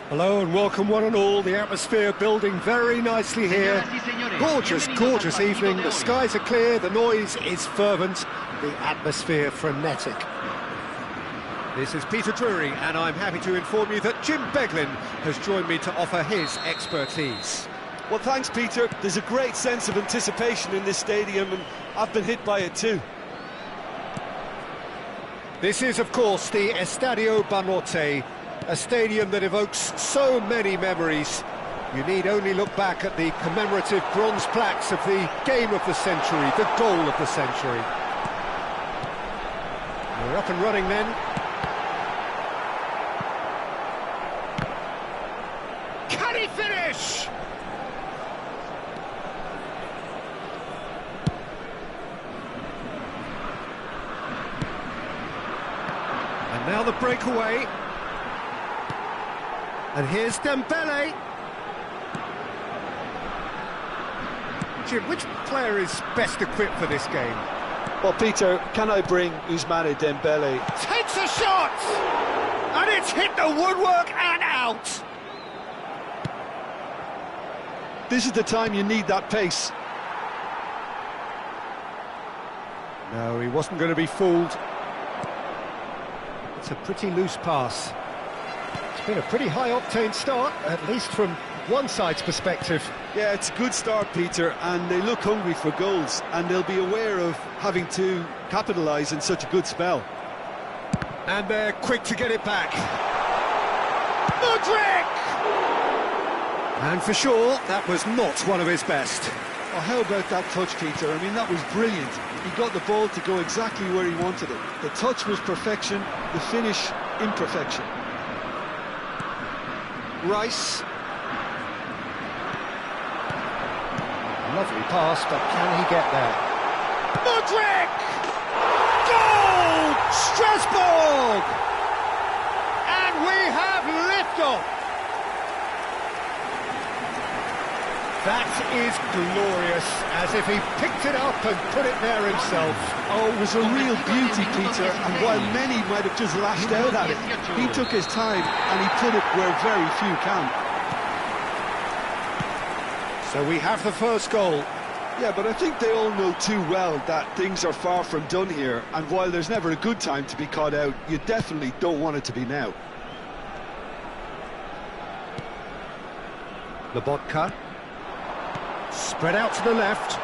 Hello and welcome one and all. The atmosphere building very nicely here. Gorgeous, gorgeous evening. The skies are clear, the noise is fervent, the atmosphere frenetic. This is Peter Drury and I'm happy to inform you that Jim Beglin has joined me to offer his expertise. Well, thanks, Peter. There's a great sense of anticipation in this stadium and I've been hit by it too. This is, of course, the Estadio Banorte, a stadium that evokes so many memories. You need only look back at the commemorative bronze plaques of the game of the century, the goal of the century. We're up and running then. Can he finish? And now the breakaway. And here's Dembele. Jim, which player is best equipped for this game? Well, Peter, can I bring Ousmane Dembele? Takes a shot! And it's hit the woodwork and out! This is the time you need that pace. No, he wasn't going to be fooled. It's a pretty loose pass. It's been a pretty high-octane start, at least from one side's perspective. Yeah, it's a good start, Peter, and they look hungry for goals, and they'll be aware of having to capitalise in such a good spell. And they're quick to get it back. Mudryk! And for sure, that was not one of his best. Oh, how about that touch, Peter? I mean, that was brilliant. He got the ball to go exactly where he wanted it. The touch was perfection, the finish, imperfection. Rice. Lovely pass, but can he get there? Mudryk! Goal! Strasbourg! And we have liftoff! That is glorious, as if he picked it up and put it there himself. Oh, it was a real beauty, Peter, and while many might have just lashed out at it, he took his time and he put it where very few can. So we have the first goal. Yeah, but I think they all know too well that things are far from done here, and while there's never a good time to be caught out, you definitely don't want it to be now. Lobotka. Spread out to the left.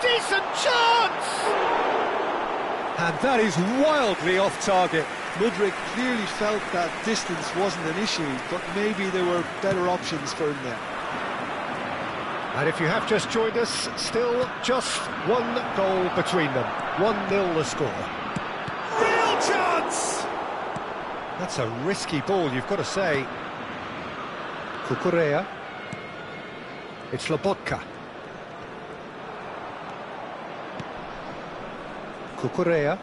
Decent chance! And that is wildly off target. Mudryk clearly felt that distance wasn't an issue, but maybe there were better options for him there. And if you have just joined us, still just one goal between them. 1-0 the score. Real chance! That's a risky ball, you've got to say. Cucurella. It's Lobotka. Cucurella.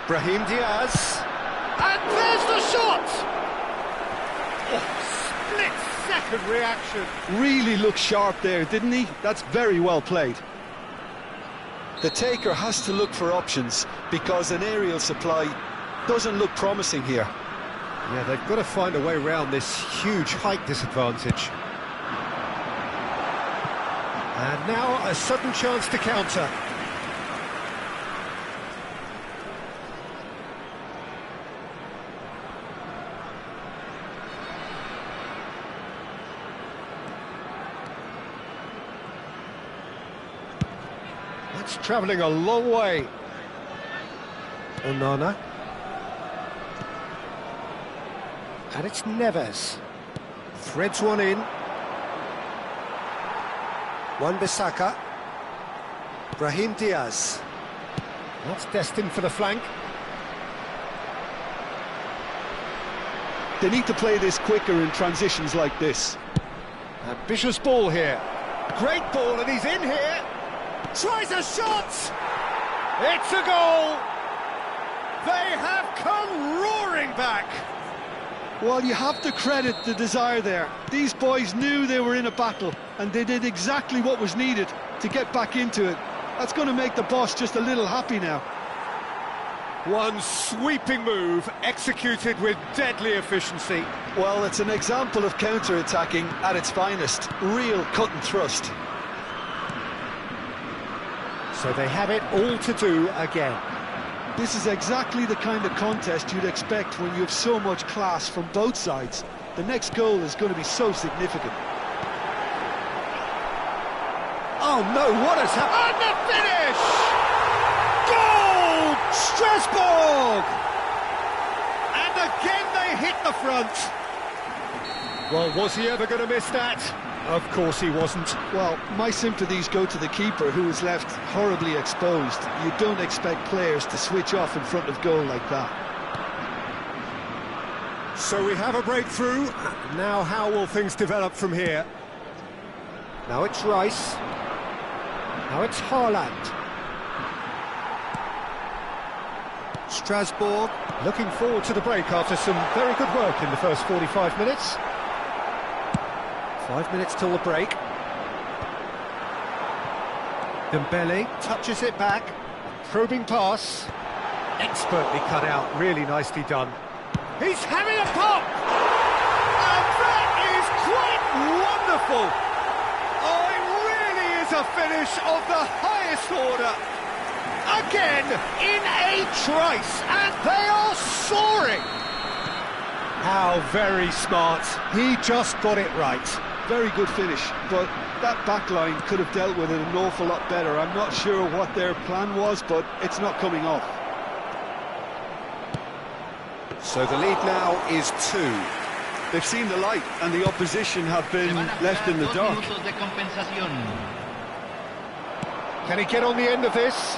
Brahim Diaz. And there's the shot! Oh, split-second reaction. Really looked sharp there, didn't he? That's very well played. The taker has to look for options, because an aerial supply doesn't look promising here. Yeah, they've got to find a way around this huge height disadvantage. And now a sudden chance to counter. That's travelling a long way. Onana. And it's Neves. Threads one in. Wan-Bissaka. Brahim Diaz. That's destined for the flank. They need to play this quicker in transitions like this. Ambitious ball here. Great ball, and he's in here. Tries a shot. It's a goal. They have come roaring back. Well, you have to credit the desire there. These boys knew they were in a battle, and they did exactly what was needed to get back into it. That's going to make the boss just a little happy now. One sweeping move, executed with deadly efficiency. Well, it's an example of counter-attacking at its finest. Real cut and thrust. So they have it all to do again. This is exactly the kind of contest you'd expect when you have so much class from both sides. The next goal is going to be so significant. Oh no, what has happened? And the finish! Goal! Strasbourg! And again they hit the front. Well, was he ever going to miss that? Of course he wasn't. Well, my sympathies go to the keeper, who was left horribly exposed. You don't expect players to switch off in front of goal like that. So we have a breakthrough. Now how will things develop from here? Now it's Rice. Now it's Haaland. Strasbourg looking forward to the break after some very good work in the first 45 minutes. 5 minutes till the break. Dembele touches it back. Probing pass. Expertly cut out, really nicely done. He's having a pop! And that is quite wonderful! Oh, it really is a finish of the highest order. Again, in a trice, and they are soaring! How very smart. He just got it right. Very good finish, but that back line could have dealt with it an awful lot better. I'm not sure what their plan was, but it's not coming off. So the lead now is 2. They've seen the light, and the opposition have been left in the dark. Can he get on the end of this?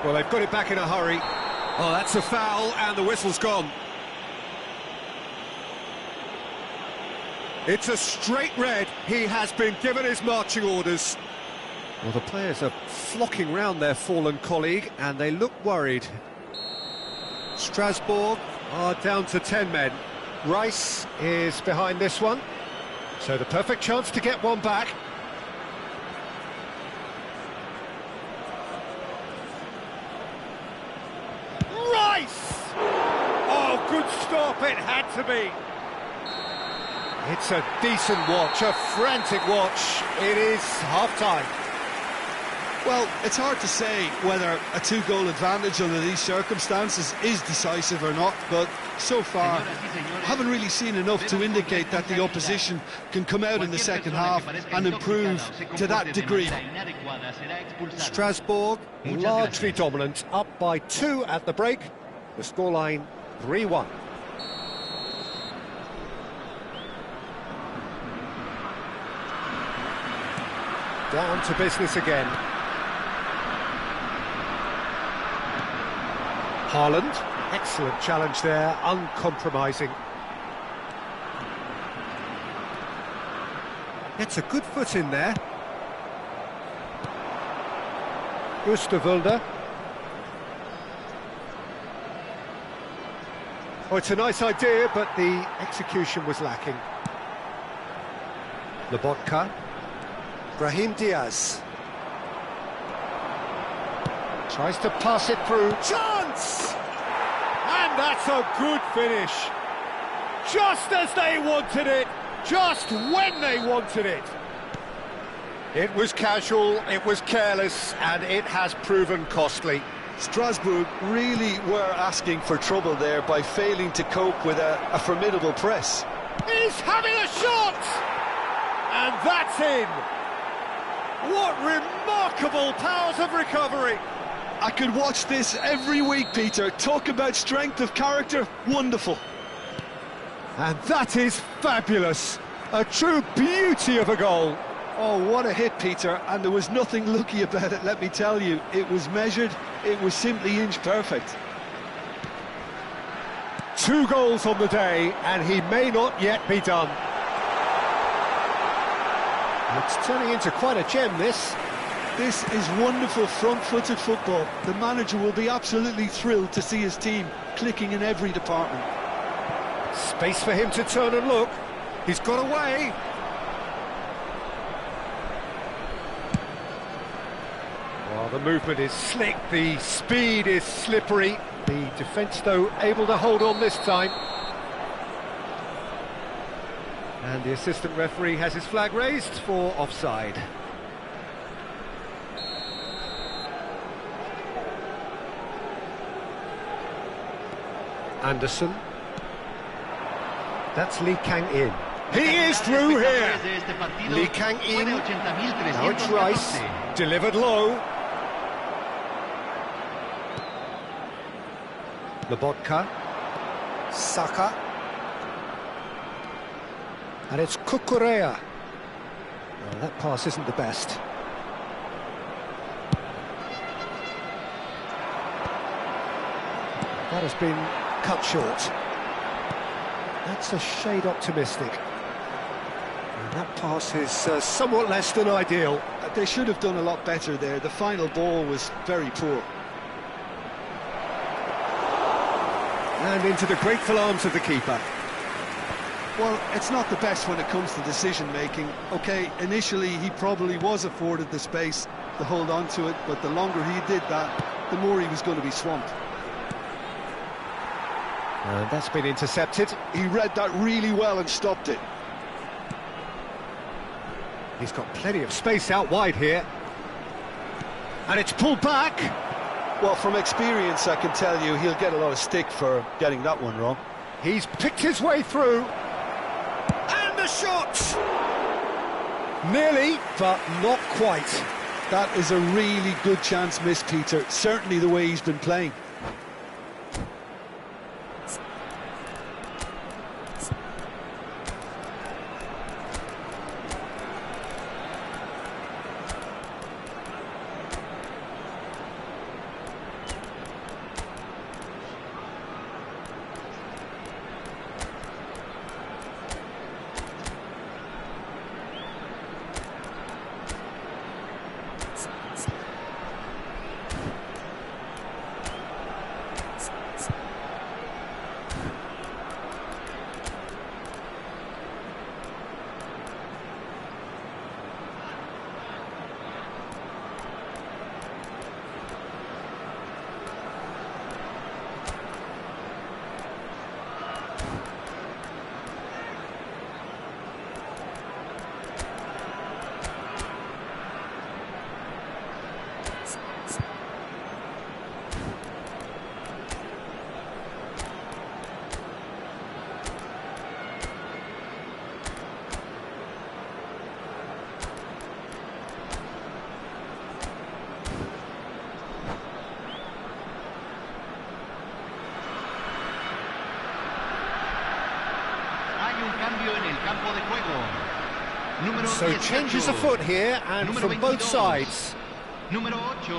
Well, they've got it back in a hurry. Oh, that's a foul, and the whistle's gone. It's a straight red. He has been given his marching orders. Well, the players are flocking round their fallen colleague, and they look worried. Strasbourg are down to 10 men. Rice is behind this one. So the perfect chance to get one back. Rice! Oh, good stop, it had to be. It's a decent watch, a frantic watch. It is half-time. Well, it's hard to say whether a two-goal advantage under these circumstances is decisive or not, but so far, I haven't really seen enough to indicate that the opposition can come out in the second half and improve to that degree. Strasbourg, largely dominant, up by 2 at the break. The scoreline 3-1. Down to business again. Haaland, excellent challenge there, uncompromising. Gets a good foot in there. Oosterwolde. Oh, it's a nice idea, but the execution was lacking. Lobotka. Brahim Diaz. Tries to pass it through. Chance! And that's a good finish. Just as they wanted it. Just when they wanted it. It was casual, it was careless, and it has proven costly. Strasbourg really were asking for trouble there by failing to cope with a formidable press. He's having a shot! And that's in. What remarkable powers of recovery! I could watch this every week, Peter. Talk about strength of character, wonderful. And that is fabulous. A true beauty of a goal. Oh, what a hit, Peter, and there was nothing lucky about it, let me tell you. It was measured, it was simply inch perfect. 2 goals on the day, and he may not yet be done. It's turning into quite a gem, this. This is wonderful front-footed football. The manager will be absolutely thrilled to see his team clicking in every department. Space for him to turn and look. He's got away. Well, the movement is slick, the speed is slippery. The defence, though, able to hold on this time. And the assistant referee has his flag raised for offside. Anderson. That's Lee Kang-in. He is through here. Lee Kang-in. Now it's Rice. Delivered low. Lobotka. Saka. And it's Cucurella. Well, that pass isn't the best. That has been cut short. That's a shade optimistic. And that pass is somewhat less than ideal. They should have done a lot better there. The final ball was very poor. And into the grateful arms of the keeper. Well, it's not the best when it comes to decision-making. OK, initially he probably was afforded the space to hold on to it, but the longer he did that, the more he was going to be swamped. And that's been intercepted. He read that really well and stopped it. He's got plenty of space out wide here. And it's pulled back. Well, from experience, I can tell you he'll get a lot of stick for getting that one wrong. He's picked his way through. And the shot! Nearly, but not quite. That is a really good chance missed, Peter. Certainly the way he's been playing. So changes afoot here, and from both sides. Número 8,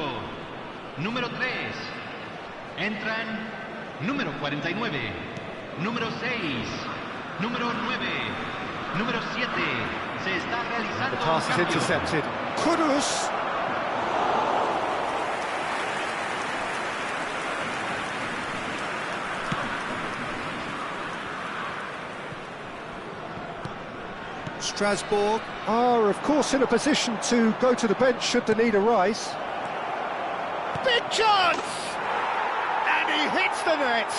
número 3, entran número 49, número 6, número 9, número 7. Se está realizando. The pass is intercepted. Kudus. Strasbourg are, of course, in a position to go to the bench should the need arise. Big chance! And he hits the net!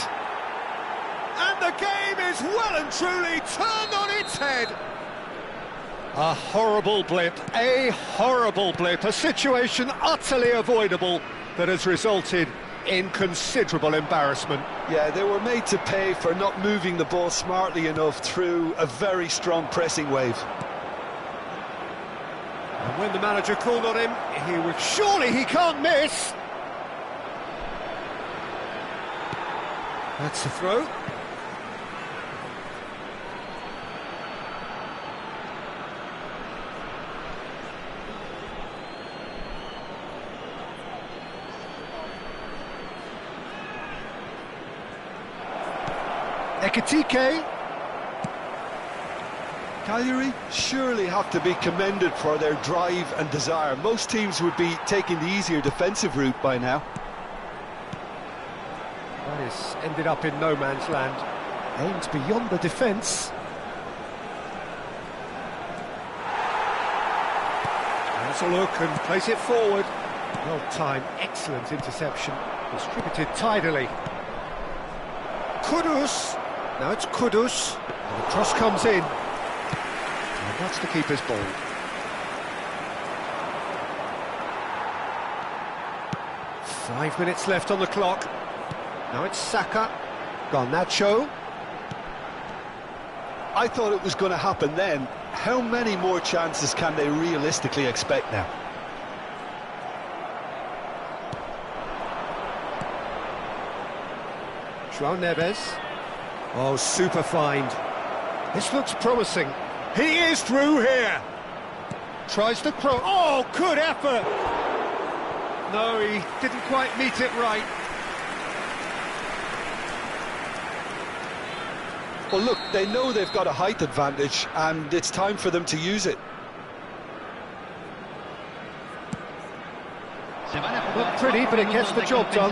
And the game is well and truly turned on its head! A horrible blip, a situation utterly avoidable that has resulted in considerable embarrassment. Yeah, they were made to pay for not moving the ball smartly enough through a very strong pressing wave. And when the manager called on him, he was surely he can't miss. That's the throw. Ekitike. Cagliari surely have to be commended for their drive and desire. Most teams would be taking the easier defensive route by now. That is ended up in no man's land. Aims beyond the defence. Has a look and place it forward. Well-timed, excellent interception, distributed tidily. Kudus, now it's Kudus, and the cross comes in. And that's the keeper's ball. Five minutes left on the clock. Now it's Saka, Garnacho. I thought it was going to happen then. How many more chances can they realistically expect now? João Neves. Oh, super find. This looks promising. He is through here. Tries to cross. Oh, good effort. No, he didn't quite meet it right. Well, look, they know they've got a height advantage, and it's time for them to use it. Not pretty, but it gets the job done.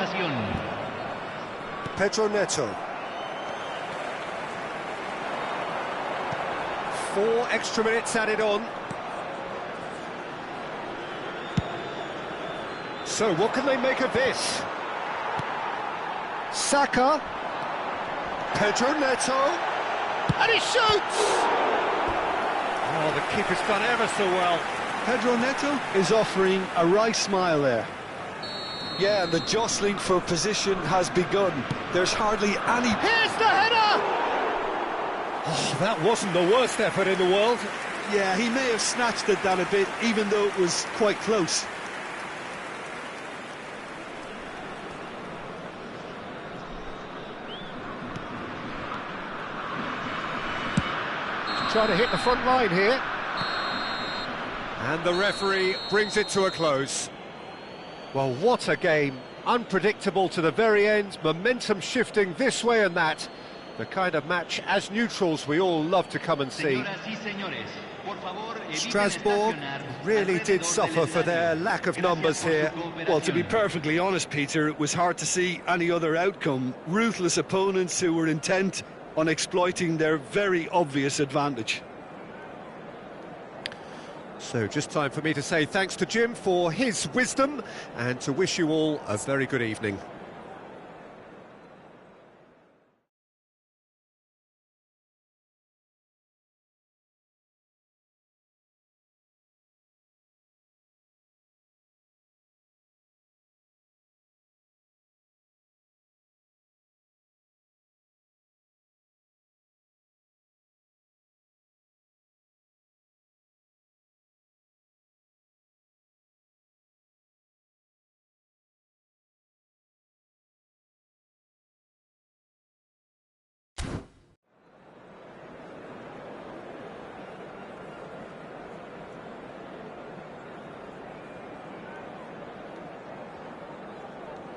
Pedro Neto. 4 extra minutes added on. So what can they make of this? Saka. Pedro Neto. And he shoots! Oh, the keeper's done ever so well. Pedro Neto is offering a right smile there. Yeah, and the jostling for position has begun. There's hardly any... Here's the header! Oh, that wasn't the worst effort in the world. Yeah, he may have snatched at that a bit, even though it was quite close. Trying to hit the front line here. And the referee brings it to a close. Well, what a game. Unpredictable to the very end, momentum shifting this way and that. The kind of match, as neutrals, we all love to come and see. Strasbourg really did suffer for their lack of numbers here. Well, to be perfectly honest, Peter, it was hard to see any other outcome. Ruthless opponents who were intent on exploiting their very obvious advantage. So just time for me to say thanks to Jim for his wisdom and to wish you all a very good evening.